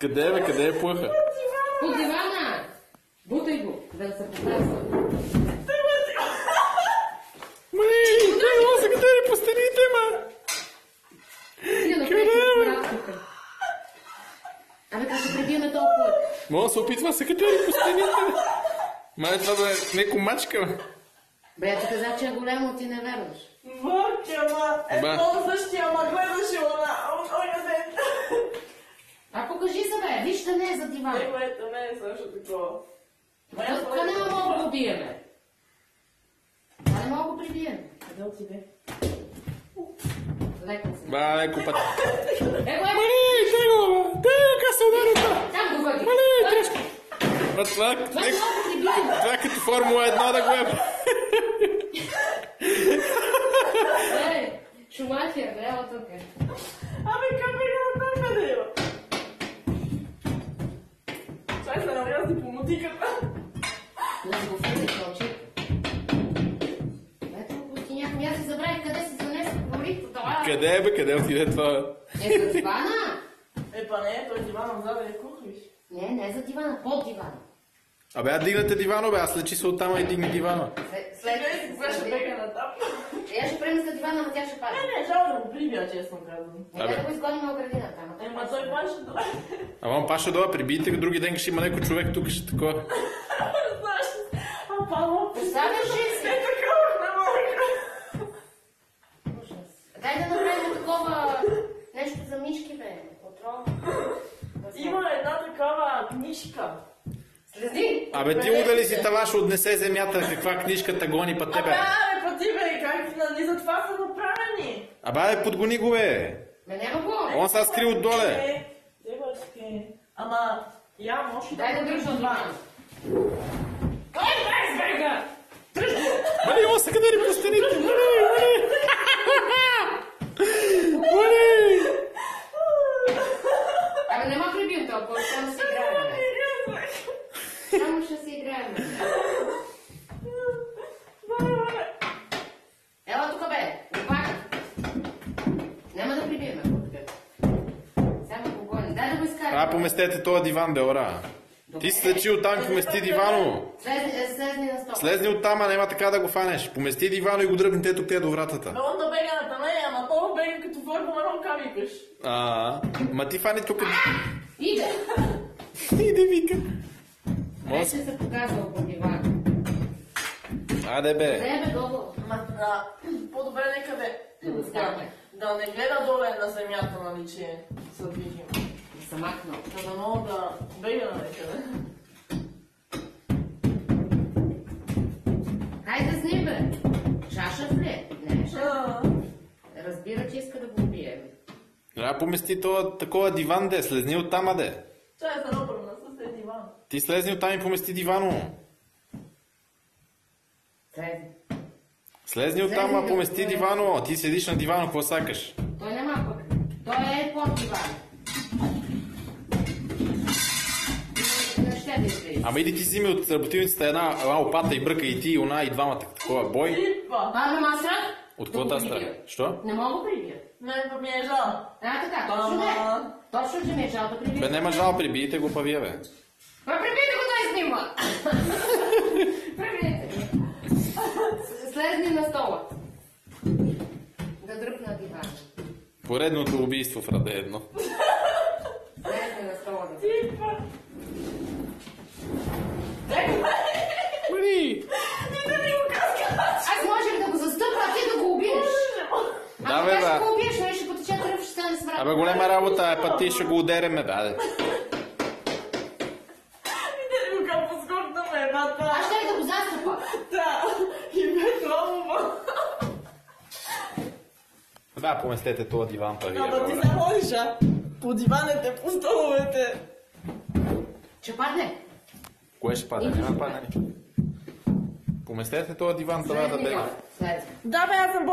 Къде бе, къде е плъха? Под дивана! Бутай го, да се показва. Мали, къде са, къде е по стените, ма? Къде бе? Абе, как ще пребиеме толкова? Мога да се опитва се къде е по стените, бе. Май това да е неко мачка, бе. Бе, ти каза, че е голямо, ти не вярваш. Върки, ама, ето същия, ама гледаше она, оня ден. А покажи се, бе, виж, да не е за дивана. Него ето не е също такова. Това не мога да го биеме. Това не мога да го прибиеме. Къде отиде? Леко се. Ба, леко път. Его, Мали, тего, бе. Тего, как се удари това? там го въди. Мали, тежко. Ма това, Това не мога да прибиеме. това е като Формула 1 да го е. Ей, Шумахер, бе, ево тук е. Абе, как бе няма там къде е? Чай се наврязни по мотиката. Да си го филиш, мълчи. Ето, пустиняк, аз си забравих къде си занесох говорих по това. Къде е, бе, къде отиде това? Е, за дивана? Па не, той дивана отзаде е кухвиш. Не е за дивана, под дивана. Абе, дигнете дивано, бе, аз лечи се оттама и дигни дивана. След това ще бега на там. Я ще премисля дивана, но тя ще падне. Не, жал да го прибия, честно казвам. Не, да го изгоним от градината. Ема той паше долу. Ама паша долу, прибийте, други ден ще има някой човек тук, ще такова. Знаеш, а Павло, Поставяш ли си? е такова, не мога. Дай да направим такова нещо за мишки, бе. Отрова. Има една такава книжка. Следи! Абе, ти удали си това, ще отнесе земята, каква книжката гони па тебе. Абе, па ти бе, как нали за това са направени? Абе, подгони го, бе. Ме няма го. Он са скри отдоле. Девочки. Ама, я може Дай да дръжа това. Ай, дай, бега! Мали, он са къде ли по стените? Мали! Мали! Абе, нема прибил толкова, само си играем. Само ще си играем. Ела тук, бе. Опака. Няма да прибиеме. Само го гоним. Дай да го изкараме. Поместете този диван, бе, ора. Ти си слечи оттам и помести дивано. Слезни на стола. Слезни оттам, а няма така да го фанеш. Помести дивано и го дръпни тук до вратата. Он да бега на таме, ама по бега като Формула 1 викаш. Ма ти фани тук. Иде. Иде, вика. Вече се показва по дивана. Аде, бе. Къде бе долу? Ма, по-добре некъде. Стане. Да не гледа доле на земята, нали, че се движим. Да съм махнал. За да мога да бега на некъде. Хайде с ни, бе. Шашев ли е? Не, шашев. Разбира, че иска да го убие. Трябва помести това такова диван, де. Слезни оттам, аде. Чай за добър на със диван. Ти слезни оттам и помести дивано. Слезни. Слезни оттам, а помести дивано. Ти седиш на дивано, какво сакаш? Той няма пък. Той е под дивана. Не ще да излезе. Ама иди ти взими от работилницата една лопата и бръка и ти, и она, и двамата. Такова бой. Типа. А, не маса? От какво та страна? Що? Не мога да прибия. Не, па ми е жал. Така, точно не. Точно, че ми е жал да прибия. Бе, нема жал, прибийте го па вие, бе. Прибийте го да изнима. Прибийте. Слезни на стола. Да дръпна дивана. Поредното убийство в Раде едно. Слезни на стола. Типа. Мали! Аз можех да го застъпя, а ти да го убиеш. Да, бе, Ама ще да. го убиеш, но ще потече кръв, ще стане смрак. Абе, голема работа е, път ти ще го удареме, бе, аде. Видели го как поскорна ме, бата. Аз ще да го застъпа. Да. И бе тромова. Да, поместете този диван, па вие. Ама ти се ходиш, а? По диваните, по столовете. Ще падне. Кое ще падне? Няма падне. Поместете този диван, това да бе. Слезни. Да, бе, аз съм